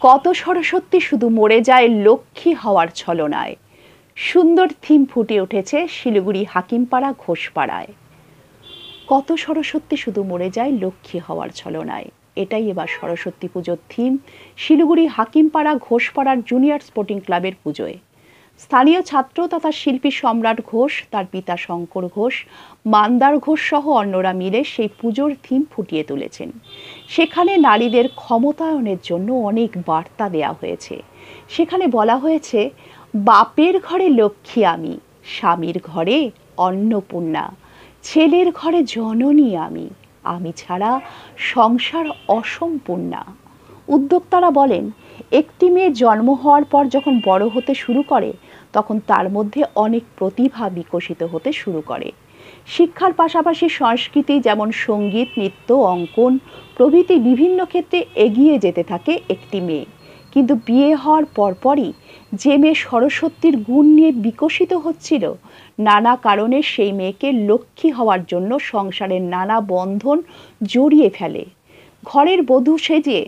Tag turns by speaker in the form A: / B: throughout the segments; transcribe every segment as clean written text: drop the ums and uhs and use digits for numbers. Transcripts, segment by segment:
A: কত সরস্বতী শুধু মরে যায় লক্ষ্মী হওয়ার ছলনায়। সুন্দর থিম ফুটে উঠেছে শিলিগুড়ি হাকিমপাড়া ঘোষপাড়ায়। কত সরস্বতী শুধু মরে যায় লক্ষ্মী হওয়ার ছলনায়, এটাই এবার সরস্বতী পুজোর থিম শিলিগুড়ি হাকিমপাড়া ঘোষপাড়ার জুনিয়র স্পোর্টিং ক্লাবের পুজোয়। স্থানীয় ছাত্র তথা শিল্পী সম্রাট ঘোষ, তার পিতা শঙ্কর ঘোষ, মান্দার ঘোষ সহ অন্যরা মিলে সেই পুজোর থিম ফুটিয়ে তুলেছেন। সেখানে নারীদের ক্ষমতায়নের জন্য অনেক বার্তা দেয়া হয়েছে। সেখানে বলা হয়েছে, বাপের ঘরে লক্ষ্মী আমি, স্বামীর ঘরে অন্নপূর্ণা, ছেলের ঘরে জননী আমি, আমি ছাড়া সংসার অসম্পূর্ণা। উদ্যোক্তারা বলেন, একটি মেয়ে জন্ম হওয়ার পর যখন বড় হতে শুরু করে তখন তার মধ্যে অনেক প্রতিভা বিকশিত হতে শুরু করে। শিক্ষার পাশাপাশি সংস্কৃতি যেমন সঙ্গীত, নৃত্য, অঙ্কন প্রভৃতি বিভিন্ন ক্ষেত্রে এগিয়ে যেতে থাকে একটি মেয়ে। কিন্তু বিয়ে হওয়ার পরপরই যে মেয়ে সরস্বতীর গুণ নিয়ে বিকশিত হচ্ছিল, নানা কারণে সেই মেয়েকে লক্ষ্মী হওয়ার জন্য সংসারের নানা বন্ধন জড়িয়ে ফেলে। ঘরের বধূ সেজে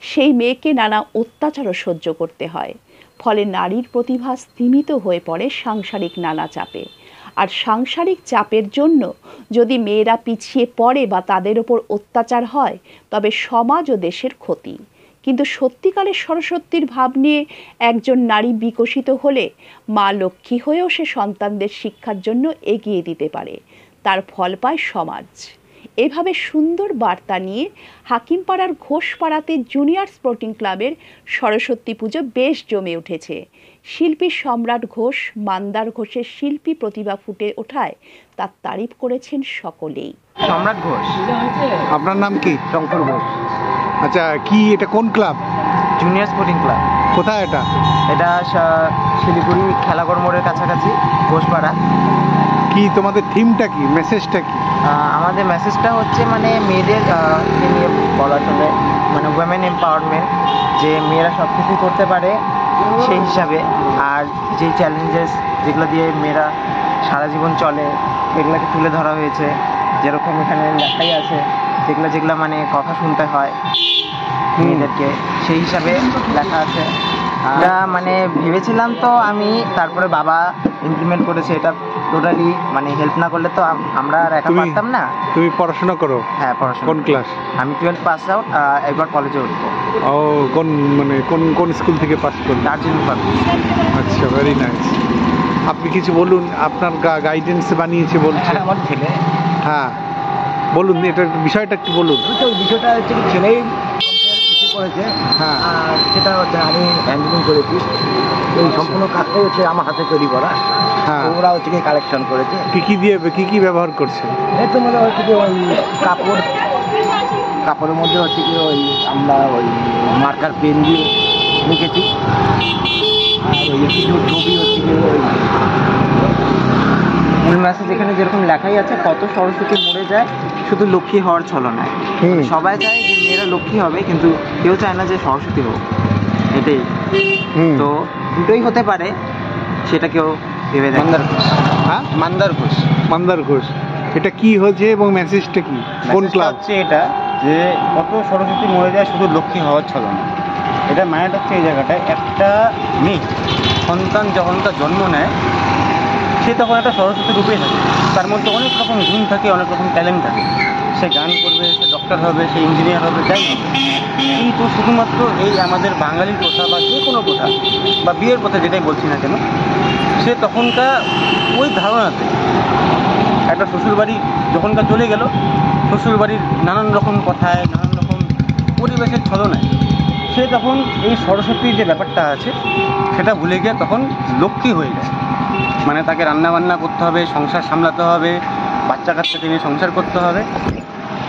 A: সেই মেয়েকে নানা অত্যাচারও সহ্য করতে হয়। ফলে নারীর প্রতিভা স্তিমিত হয়ে পড়ে সাংসারিক নানা চাপে। আর সাংসারিক চাপের জন্য যদি মেয়েরা পিছিয়ে পড়ে বা তাদের ওপর অত্যাচার হয়, তবে সমাজ ও দেশের ক্ষতি। কিন্তু সত্যিকারের সরস্বতীর ভাব নিয়ে একজন নারী বিকশিত হলে মা লক্ষ্মী হয়েও সে সন্তানদের শিক্ষার জন্য এগিয়ে দিতে পারে। তার ফল পায় সমাজ। এভাবে সুন্দর বার্তা নিয়ে হাকিমপাড়ার ঘোষপাড়াতে জুনিয়র স্পোর্টিং ক্লাবের সরস্বতী পুজো বেশ জমে উঠেছে। শিল্পী সম্রাট ঘোষ, মান্দার ঘোষের শিল্পী প্রতিভা ফুটে ওঠায় তার তারিফ করেছেন সকলেই।
B: সম্রাট ঘোষ।
C: আপনার নাম কি?
B: শঙ্কর ঘোষ।
C: আচ্ছা, কি এটা কোন ক্লাব?
B: Junior sporting club.
C: কোথায় এটা?
B: এটা শিলিগুড়ি খেলাঘর মোড়ের কাছাকাছি ঘোষপাড়া।
C: কি তোমাদের থিমটা কি, মেসেজটা কি?
B: আমাদের মেসেজটা হচ্ছে মানে মেয়েদের নিয়ে বলা চলে, মানে উইমেন এম্পাওয়ারমেন্ট, যে মেয়েরা সব কিছু করতে পারে সেই হিসাবে। আর যে চ্যালেঞ্জেস যেগুলো দিয়ে মেয়েরা সারা জীবন চলে এগুলোকে তুলে ধরা হয়েছে। যেরকম এখানে লেখাই আছে, যেগুলো মানে কথা শুনতে হয় মেয়েদেরকে, সেই হিসাবে লেখা আছে। এটা মানে ভেবেছিলাম তো আমি, তারপরে বাবা ইমপ্লিমেন্ট করেছে। এটা টোটালি মানে হেল্প না করলে তো আমরা আর একা পারতাম না।
C: তুমি পড়াশোনা করো?
B: হ্যাঁ, পড়াশোনা।
C: কোন ক্লাস?
B: আমি 12 পাস আউট, একবার কলেজে উঠবো।
C: ও, কোন মানে কোন স্কুল থেকে পাস করলে?
B: দার্জিলিং কলেজ।
C: আচ্ছা, ভেরি নাইস। আপনি কিছু বলুন, আপনার গাইডেন্স বানিয়েছে বলছে।
D: আমার ছেলে।
C: হ্যাঁ, বলুন, এটার বিষয়টা একটু বলুন।
D: বিষয়টা হচ্ছে কি, ছেলেই কিছু করেছে।
C: হ্যাঁ,
D: আর সেটা হচ্ছে আমি হ্যান্ডলিং করেছি। এই সম্পূর্ণ কাজটাই হচ্ছে আমার হাতে তৈরি করা।
C: হ্যাঁ,
D: ওরা হচ্ছে কি কালেকশন করেছে।
C: কি ব্যবহার করছে?
D: এর তো মানে হচ্ছে কি ওই কাপড়ের মধ্যে হচ্ছে কি ওই আমরা ওই মার্কার পেন দিয়ে লিখেছি। আর ওই কিছু ছবি হচ্ছে কি ওই
B: মূল মেসেজ এখানে যেরকম লেখাই আছে, কত সরস্বতী মরে যায় শুধু লক্ষ্মী হওয়ার ছলনায়। সবাই চায় যে মেয়েরা লক্ষ্মী হবে, কিন্তু কেউ চায় না যে সরস্বতী হোক। এটাই তো, দুটোই হতে পারে, সেটা কেউ ভেবে দেখে।
D: মান্দার ঘোষ।
C: হ্যাঁ,
D: মান্দার ঘোষ।
C: এটা কি হয়েছে এবং মেসেজটা কি? কোন ক্লাব?
E: হচ্ছে এটা, যে কত সরস্বতী মরে যায় শুধু লক্ষ্মী হওয়ার ছলনা। এটা মানেটা হচ্ছে এই জায়গাটায়, একটা মেয়ে সন্তান যখন তার জন্ম নেয়, সে তখন একটা সরস্বতী রূপেই থাকে। তার মধ্যে অনেক রকম গুণ থাকে, অনেক রকম ট্যালেন্ট থাকে। সে গান করবে, সে ডক্টর হবে, সে ইঞ্জিনিয়ার হবে, যাই হবে। কিন্তু শুধুমাত্র এই আমাদের বাঙালির কথা বা যে কোনো কথা বা বিয়ের কথা যেটাই বলছি না কেন, সে তখনকার ওই ধারণাতে একটা শ্বশুরবাড়ি যখনকার চলে গেল, শ্বশুরবাড়ির নানান রকম কথায়, নানান রকম পরিবেশের ছলনায় সে তখন এই সরস্বতীর যে ব্যাপারটা আছে সেটা ভুলে গিয়ে তখন লক্ষ্মী হয়ে যায়। মানে তাকে রান্নাবান্না করতে হবে, সংসার সামলাতে হবে, বাচ্চা কাচ্চাকে নিয়ে সংসার করতে হবে,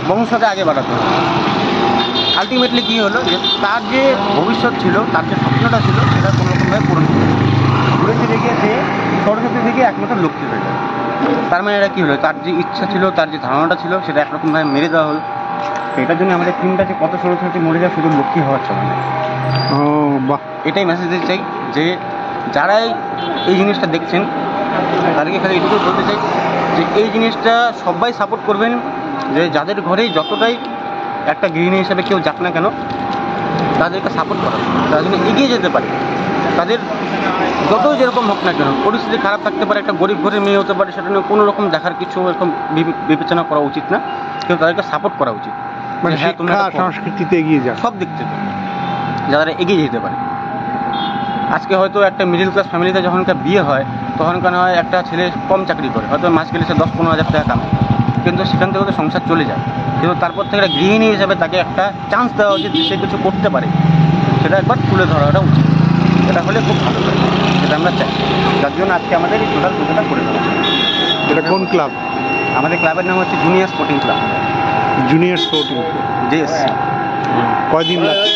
E: বংশকে আগে বাড়াতে হবে। আলটিমেটলি কী হলো, যে তার যে ভবিষ্যৎ ছিল, তার যে স্বপ্নটা ছিল, সেটা কোনোরকমভাবে পূরণ করে ঘুরে ফিরে গিয়ে সে সরস্বতী থেকে একমাত্র লক্ষ্মী হয়ে যায়। তার মানে এটা কী হলো, তার যে ইচ্ছা ছিল, তার যে ধারণাটা ছিল, সেটা একরকমভাবে মেরে দেওয়া হলো। তো এটার জন্য আমাদের থিমটা যে কত সরস্বতী মরে যায় শুধু লক্ষ্মী হওয়ার ছলনায়।
C: ও বাহ,
E: এটাই মেসেজ দিতে চাই, যে যারাই এই জিনিসটা দেখছেন তাদেরকে খালি এটুকু বলতে চাই যে এই জিনিসটা সবাই সাপোর্ট করবেন, যে যাদের ঘরেই যতটাই একটা গৃহিণী হিসাবে কেউ যাক না কেন, তাদেরকে সাপোর্ট করা উচিত। তারা যেন এগিয়ে যেতে পারে। তাদের যতই যেরকম হোক না কেন, পরিস্থিতি খারাপ থাকতে পারে, একটা গরিব ঘরের মেয়ে হতে পারে, সেটা নিয়ে কোনো রকম দেখার কিছু এরকম বিবেচনা করা উচিত না, কিন্তু তাদেরকে সাপোর্ট করা উচিত।
C: মানে
E: হ্যাঁ, তোমরা
C: শিক্ষা
E: এটা করো।
C: সংস্কৃতিতে এগিয়ে যাও।
E: সব দিক থেকে যারা এগিয়ে যেতে পারে। আজকে হয়তো একটা মিডিল ক্লাস ফ্যামিলিতে যখনকার বিয়ে হয়, তখনকার হয় একটা ছেলে কম চাকরি করে, হয়তো মাস গেলে সে 10-15 হাজার টাকা কামায়, কিন্তু সেখান থেকে তো সংসার চলে যায়। কিন্তু তারপর থেকে একটা গৃহিণী হিসাবে তাকে একটা চান্স দেওয়া উচিত, যে সে কিছু করতে পারে, সেটা একবার তুলে ধরাটা উচিত। এটা হলে খুব ভালো হয়, সেটা আমরা চাই। যার জন্য আজকে আমাদের এই টোটাল পুজোটা করে দেওয়া।
C: এটা কোন ক্লাব?
E: আমাদের ক্লাবের নাম হচ্ছে junior sporting club,
C: junior sporting.
E: JS.
C: কয়দিন লাগছে?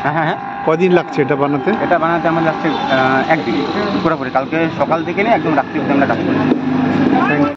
E: হ্যাঁ হ্যাঁ হ্যাঁ,
C: কয়দিন লাগছে এটা বানাতে?
E: এটা বানাতে আমাদের লাগছে একদিন পুরোপুরি। কালকে সকাল থেকে নিয়ে একদম রাত্রি অবধি আমরা কাজ করি।